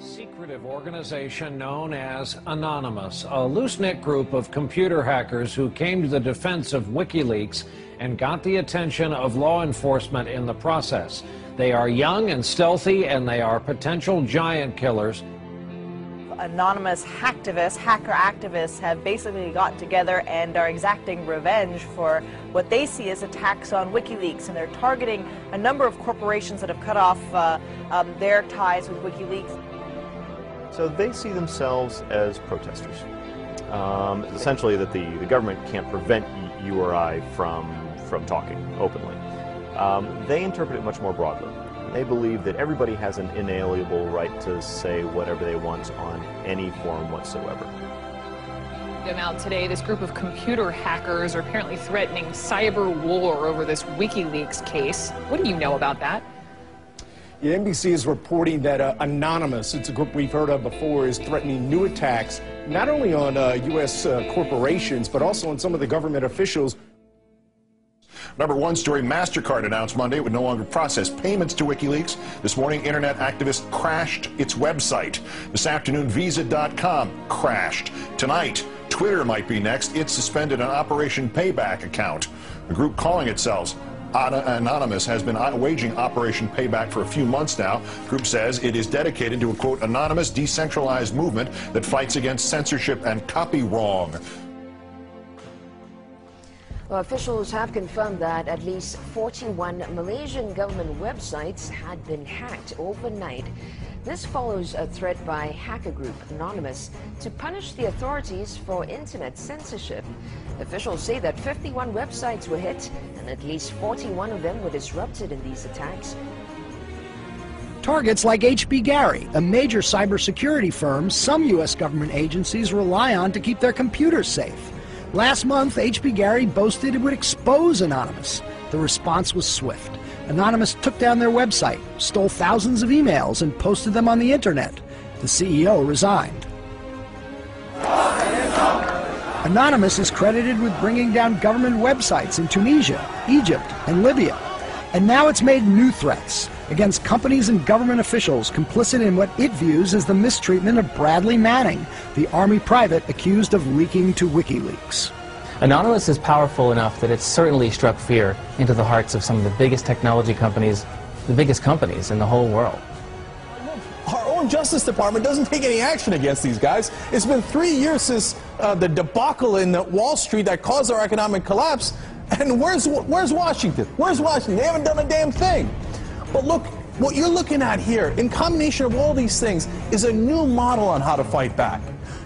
Secretive organization known as Anonymous, a loose-knit group of computer hackers who came to the defense of WikiLeaks and got the attention of law enforcement in the process. They are young and stealthy, and they are potential giant killers. Anonymous hacker activists have basically gotten together and are exacting revenge for what they see as attacks on WikiLeaks, and they're targeting a number of corporations that have cut off their ties with WikiLeaks. So they see themselves as protesters. Essentially that the government can't prevent you or I from talking openly. They interpret it much more broadly. They believe that everybody has an inalienable right to say whatever they want on any forum whatsoever. Now today, this group of computer hackers are apparently threatening cyber war over this WikiLeaks case. What do you know about that? Yeah, NBC is reporting that Anonymous, it's a group we've heard of before, is threatening new attacks not only on U.S. corporations, but also on some of the government officials. Number one story, MasterCard announced Monday it would no longer process payments to WikiLeaks. This morning, internet activists crashed its website. This afternoon, Visa.com crashed. Tonight, Twitter might be next. It suspended an Operation Payback account. The group calling itself Anonymous has been waging Operation Payback for a few months now. The group says it is dedicated to a, quote, anonymous, decentralized movement that fights against censorship and copy wrong. Well, officials have confirmed that at least 41 Malaysian government websites had been hacked overnight. This follows a threat by hacker group Anonymous to punish the authorities for internet censorship. Officials say that 51 websites were hit and at least 41 of them were disrupted in these attacks. Targets like HB Gary, a major cybersecurity firm some U.S. government agencies rely on to keep their computers safe. Last month, HB Gary boasted it would expose Anonymous. The response was swift. Anonymous took down their website, stole thousands of emails, and posted them on the internet. The CEO resigned. Anonymous is credited with bringing down government websites in Tunisia, Egypt, and Libya. And now it's made new threats against companies and government officials complicit in what it views as the mistreatment of Bradley Manning, the Army private accused of leaking to WikiLeaks. Anonymous is powerful enough that it's certainly struck fear into the hearts of some of the biggest technology companies, the biggest companies in the whole world. Our own Justice Department doesn't take any action against these guys. It's been 3 years since the debacle in Wall Street that caused our economic collapse. And where's Washington? Where's Washington? They haven't done a damn thing. But look, what you're looking at here, in combination of all these things, is a new model on how to fight back.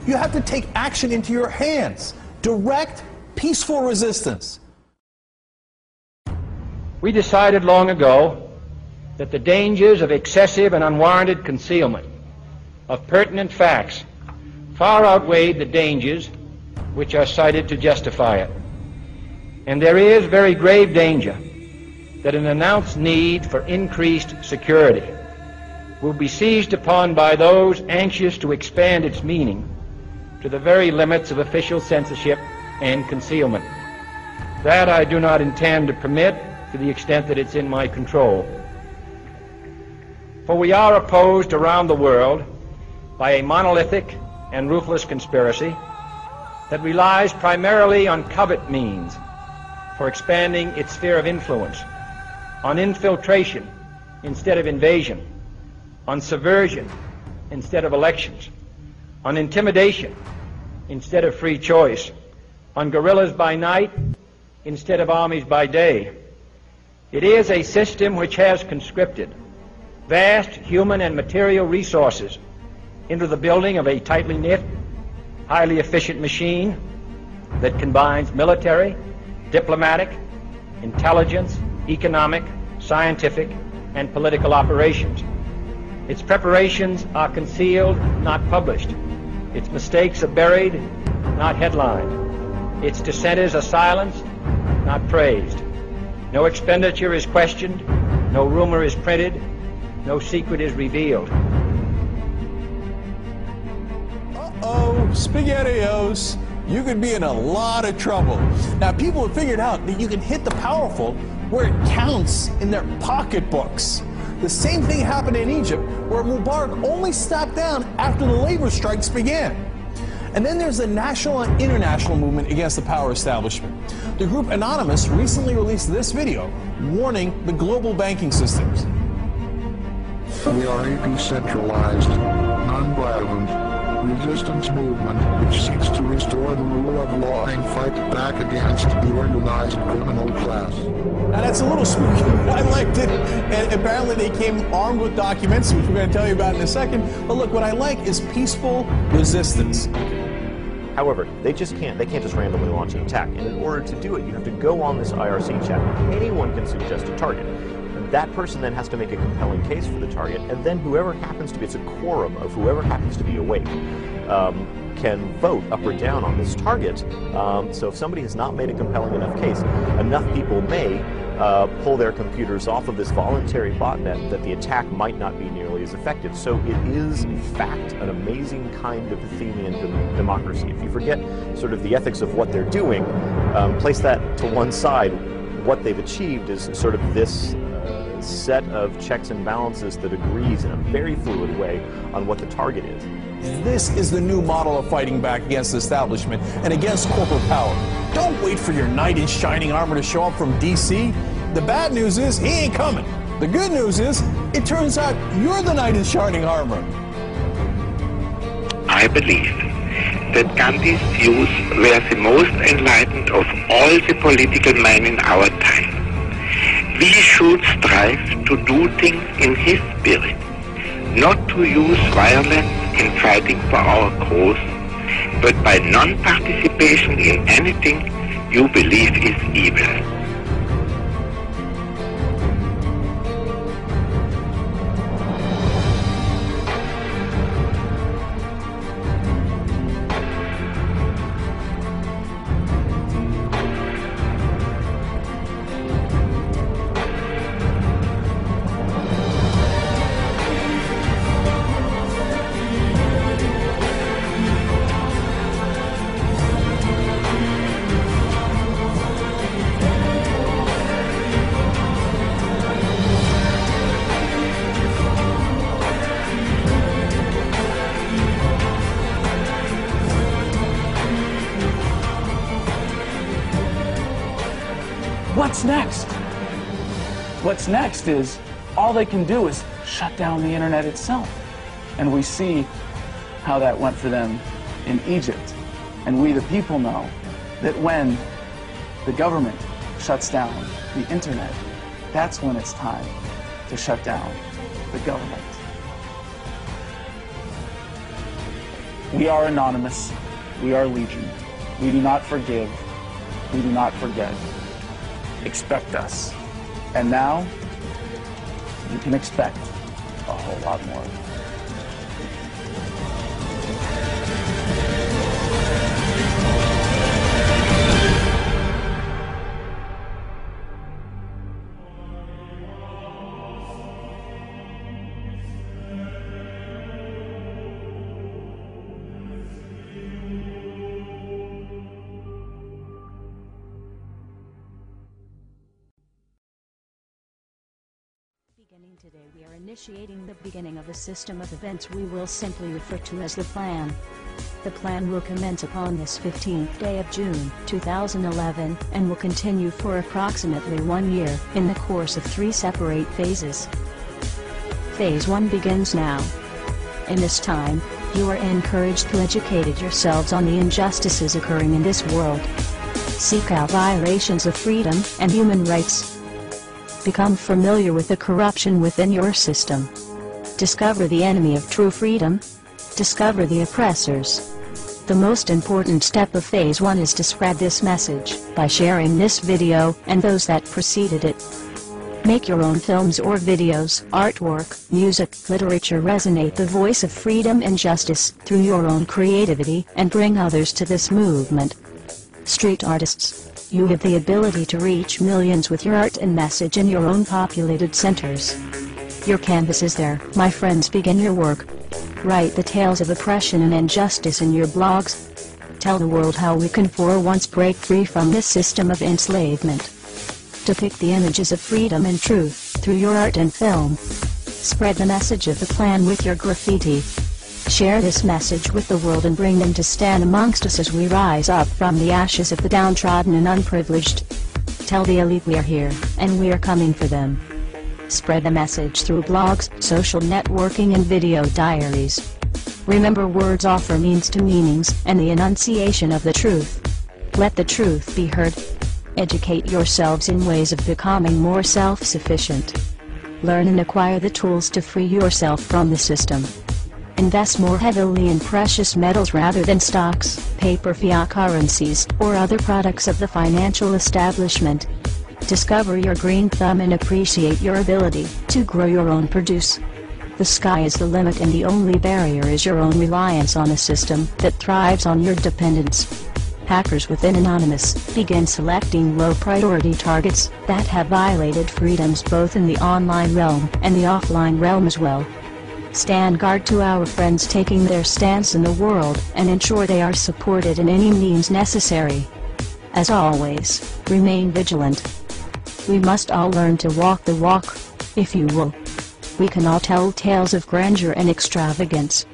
You have to take action into your hands. Direct, peaceful resistance. We decided long ago that the dangers of excessive and unwarranted concealment of pertinent facts far outweighed the dangers which are cited to justify it. And there is very grave danger that an announced need for increased security will be seized upon by those anxious to expand its meaning to the very limits of official censorship and concealment. That I do not intend to permit to the extent that it's in my control. For we are opposed around the world by a monolithic and ruthless conspiracy that relies primarily on covert means for expanding its sphere of influence, on infiltration instead of invasion, on subversion instead of elections, on intimidation instead of free choice, on guerrillas by night instead of armies by day. It is a system which has conscripted vast human and material resources into the building of a tightly knit, highly efficient machine that combines military, diplomatic, intelligence, economic, scientific, and political operations. Its preparations are concealed, not published. Its mistakes are buried, not headlined. Its dissenters are silenced, not praised. No expenditure is questioned, no rumor is printed, no secret is revealed. Uh-oh, SpaghettiOs. You could be in a lot of trouble. Now, people have figured out that you can hit the powerful where it counts in their pocketbooks. The same thing happened in Egypt, where Mubarak only stepped down after the labor strikes began. And then there's the national and international movement against the power establishment. The group Anonymous recently released this video warning the global banking systems. We are a decentralized, non-violent, resistance movement which seeks to restore the rule of law and fight back against the organized criminal class. Now that's a little spooky, but I liked it. And apparently they came armed with documents, which we're going to tell you about in a second. But look, what I like is peaceful resistance. However, they can't just randomly launch an attack. And in order to do it, you have to go on this IRC chat. Anyone can suggest a target. That person then has to make a compelling case for the target, and then whoever happens to be, it's a quorum of whoever happens to be awake, can vote up or down on this target. So if somebody has not made a compelling enough case, enough people may pull their computers off of this voluntary botnet that the attack might not be nearly as effective. So it is, in fact, an amazing kind of Athenian democracy. If you forget sort of the ethics of what they're doing, place that to one side, what they've achieved is sort of this set of checks and balances that agrees in a very fluid way on what the target is. This is the new model of fighting back against the establishment and against corporate power. Don't wait for your knight in shining armor to show up from D.C. The bad news is he ain't coming. The good news is it turns out you're the knight in shining armor. I believe that Gandhi's views were the most enlightened of all the political men in our time. We should strive to do things in his spirit, not to use violence in fighting for our cause, but by non-participation in anything you believe is evil. What's next? What's next is all they can do is shut down the internet itself. And we see how that went for them in Egypt. And we, the people, know that when the government shuts down the internet, that's when it's time to shut down the government. We are Anonymous. We are Legion. We do not forgive. We do not forget. Expect us. And now, you can expect a whole lot more. Today we are initiating the beginning of a system of events we will simply refer to as the plan. The plan will commence upon this 15th day of June 2011 and will continue for approximately 1 year in the course of 3 separate phases. Phase 1 begins now. In this time, you are encouraged to educate yourselves on the injustices occurring in this world. Seek out violations of freedom and human rights. Become familiar with the corruption within your system. Discover the enemy of true freedom. Discover the oppressors. The most important step of Phase 1 is to spread this message by sharing this video and those that preceded it. Make your own films or videos, artwork, music, literature. Resonate the voice of freedom and justice through your own creativity and bring others to this movement. Street artists, you have the ability to reach millions with your art and message in your own populated centers. Your canvas is there, my friends. Begin your work. Write the tales of oppression and injustice in your blogs. Tell the world how we can for once break free from this system of enslavement. Depict the images of freedom and truth through your art and film. Spread the message of the plan with your graffiti. Share this message with the world and bring them to stand amongst us as we rise up from the ashes of the downtrodden and unprivileged. Tell the elite we are here, and we are coming for them. Spread the message through blogs, social networking and video diaries. Remember, words offer means to meanings and the enunciation of the truth. Let the truth be heard. Educate yourselves in ways of becoming more self-sufficient. Learn and acquire the tools to free yourself from the system. Invest more heavily in precious metals rather than stocks, paper, fiat currencies, or other products of the financial establishment. Discover your green thumb and appreciate your ability to grow your own produce. The sky is the limit, and the only barrier is your own reliance on a system that thrives on your dependence. Hackers within Anonymous begin selecting low-priority targets that have violated freedoms both in the online realm and the offline realm as well. Stand guard to our friends taking their stance in the world and ensure they are supported in any means necessary. As always, remain vigilant. We must all learn to walk the walk, if you will. We can all tell tales of grandeur and extravagance.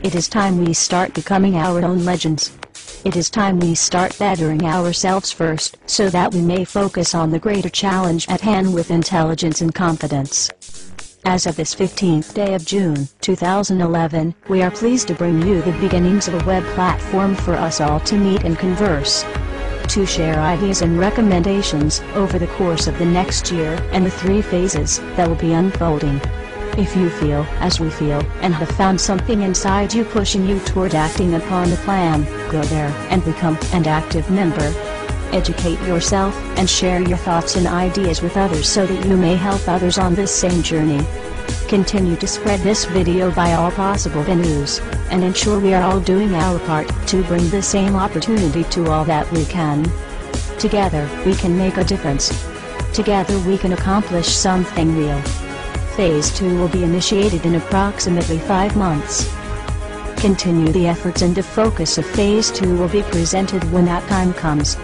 It is time we start becoming our own legends. It is time we start bettering ourselves first, so that we may focus on the greater challenge at hand with intelligence and confidence. As of this 15th day of June, 2011, we are pleased to bring you the beginnings of a web platform for us all to meet and converse. To share ideas and recommendations over the course of the next year and the 3 phases that will be unfolding. If you feel, as we feel, and have found something inside you pushing you toward acting upon the plan, go there and become an active member. Educate yourself and share your thoughts and ideas with others so that you may help others on this same journey. Continue to spread this video by all possible venues, and ensure we are all doing our part to bring the same opportunity to all that we can. Together, we can make a difference. Together we can accomplish something real. Phase 2 will be initiated in approximately 5 months. Continue the efforts, and the focus of Phase 2 will be presented when that time comes.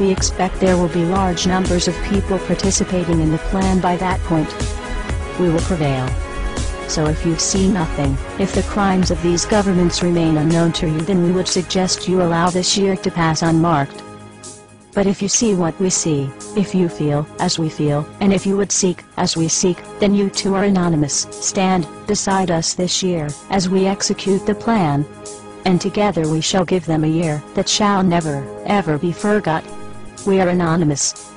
We expect there will be large numbers of people participating in the plan by that point. We will prevail. So if you see nothing, if the crimes of these governments remain unknown to you, then we would suggest you allow this year to pass unmarked. But if you see what we see, if you feel as we feel, and if you would seek as we seek, then you too are anonymous. Stand beside us this year as we execute the plan. And together we shall give them a year that shall never, ever be forgot. We are anonymous.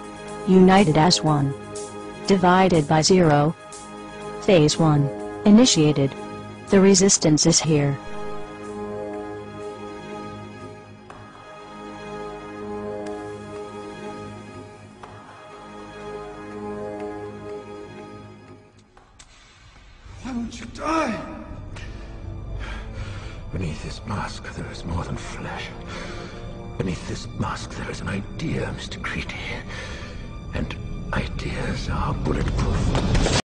United as one. Divided by 0. Phase 1. Initiated. The resistance is here. Why won't you die? Beneath this mask, there is more than flesh. Beneath this mask, there is an idea, Mr. Creedy. And ideas are bulletproof.